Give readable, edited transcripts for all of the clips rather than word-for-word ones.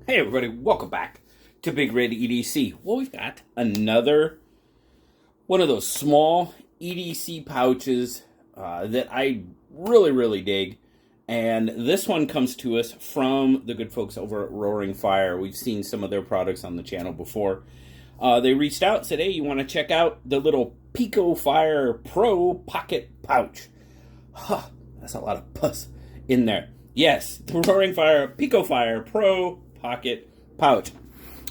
Hey everybody, welcome back to BigRedEDC. Well, we've got another one of those small EDC pouches that I really dig. And this one comes to us from the good folks over at Roaring Fire. We've seen some of their products on the channel before. They reached out and said, hey, you want to check out the little Picofire Pro pocket pouch? Huh, that's a lot of pus in there. Yes, the Roaring Fire Picofire Pro pocket pouch.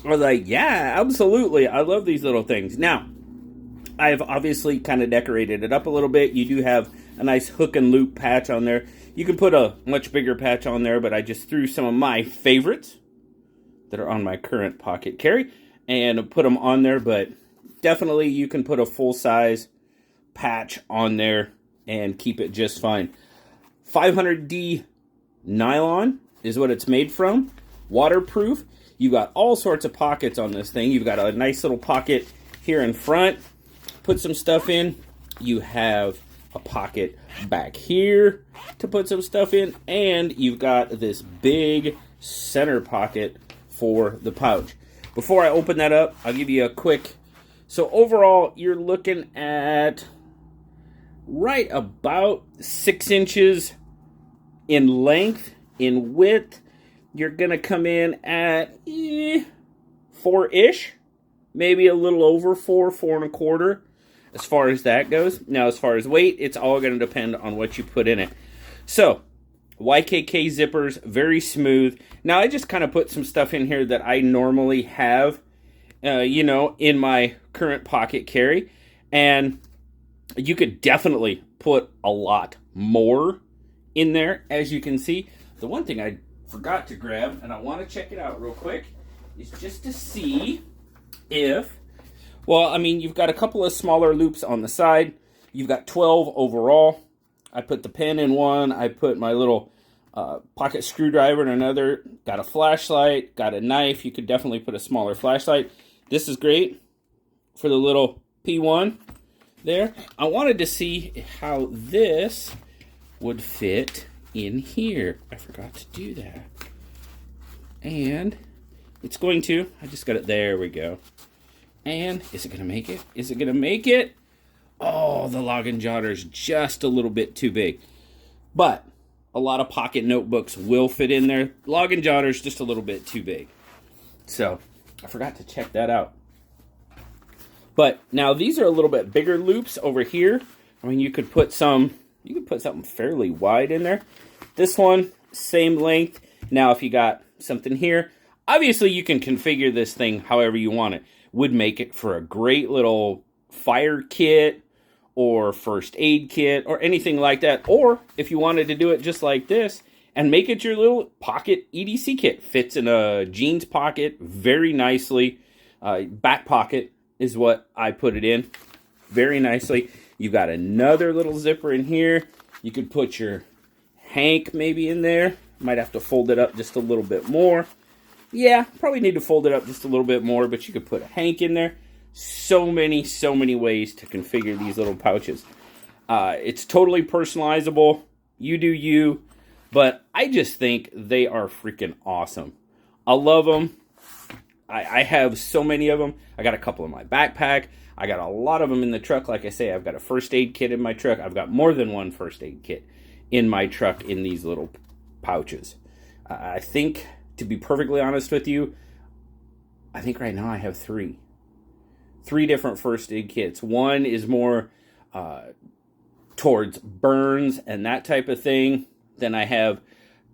I was like, yeah, absolutely. I love these little things. Now, I've obviously kind of decorated it up a little bit. You do have a nice hook and loop patch on there. You can put a much bigger patch on there, but I just threw some of my favorites that are on my current pocket carry and put them on there, but definitely you can put a full-size patch on there and keep it just fine. 500D nylon is what it's made from. Waterproof. You've got all sorts of pockets on this thing. You've got a nice little pocket here in front. Put some stuff in. You have a pocket back here to put some stuff in. And you've got this big center pocket for the pouch. Before I open that up, I'll give you a quick... So overall, you're looking at right about 6 inches in length. In width, you're going to come in at 4-ish. Maybe a little over 4, 4.25 as far as that goes. Now, as far as weight, it's all going to depend on what you put in it. So, YKK zippers, very smooth. Now, I just kind of put some stuff in here that I normally have, in my current pocket carry. And you could definitely put a lot more in there, as you can see. The one thing I forgot to grab, and I want to check it out real quick, is just to see if, well, I mean, you've got a couple of smaller loops on the side. You've got 12 overall. I put the pen in one. I put my little pocket screwdriver in another. Got a flashlight. Got a knife. You could definitely put a smaller flashlight. This is great for the little P1 there. I wanted to see how this would fit in here. I forgot to do that. And it's going to. I just got it. There we go. And is it going to make it? Is it going to make it? Oh, the login jotter's just a little bit too big. But a lot of pocket notebooks will fit in there. Login jotter's just a little bit too big. So I forgot to check that out. But now these are a little bit bigger loops over here. I mean, you could put something fairly wide in there. This one, same length. Now, if you got something here, obviously you can configure this thing however you want it. Would make it for a great little fire kit or first aid kit or anything like that. Or if you wanted to do it just like this and make it your little pocket EDC kit. Fits in a jeans pocket very nicely. Back pocket is what I put it in very nicely. You've got another little zipper in here. You could put your hank maybe in there. Might have to fold it up just a little bit more. Yeah, probably need to fold it up just a little bit more, but you could put a hank in there. So many ways to configure these little pouches. It's totally personalizable. You do you, but I just think they are freaking awesome. I love them. I have so many of them. I got a couple in my backpack. I got a lot of them in the truck. Like I say, I've got a first aid kit in my truck. I've got more than one first aid kit in my truck in these little pouches. I think, to be perfectly honest with you, I think right now I have 3 different first aid kits. One is more towards burns and that type of thing. Then I have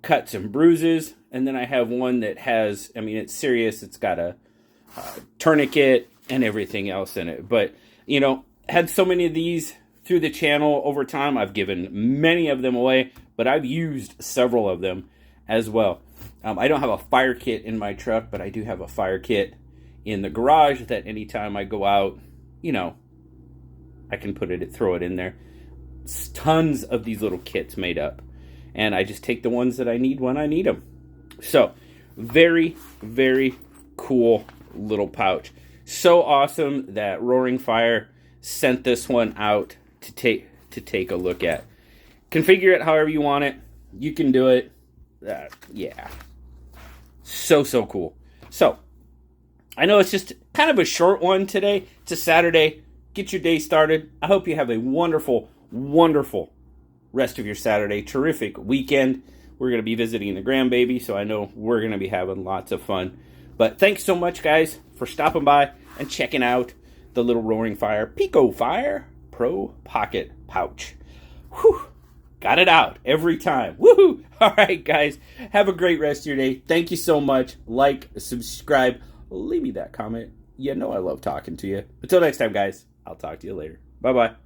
cuts and bruises. And then I have one that has, I mean, it's serious. It's got a tourniquet and everything else in it. But, had so many of these through the channel over time. I've given many of them away, but I've used several of them as well. I don't have a fire kit in my truck, but I do have a fire kit in the garage that anytime I go out, I can throw it in there. It's tons of these little kits made up. And I just take the ones that I need when I need them. So, very cool little pouch. So awesome that Roaring Fire sent this one out to take a look at. Configure it however you want it. You can do it. Yeah. So, so cool. So, I know it's just kind of a short one today. It's a Saturday. Get your day started. I hope you have a wonderful, wonderful rest of your Saturday. Terrific weekend. We're going to be visiting the grandbaby, so I know we're going to be having lots of fun. But thanks so much, guys, for stopping by and checking out the little Roaring Fire Picofire Pro Pocket Pouch. Whew. Got it out every time. Woohoo! All right, guys. Have a great rest of your day. Thank you so much. Like, subscribe, leave me that comment. You know I love talking to you. Until next time, guys. I'll talk to you later. Bye-bye.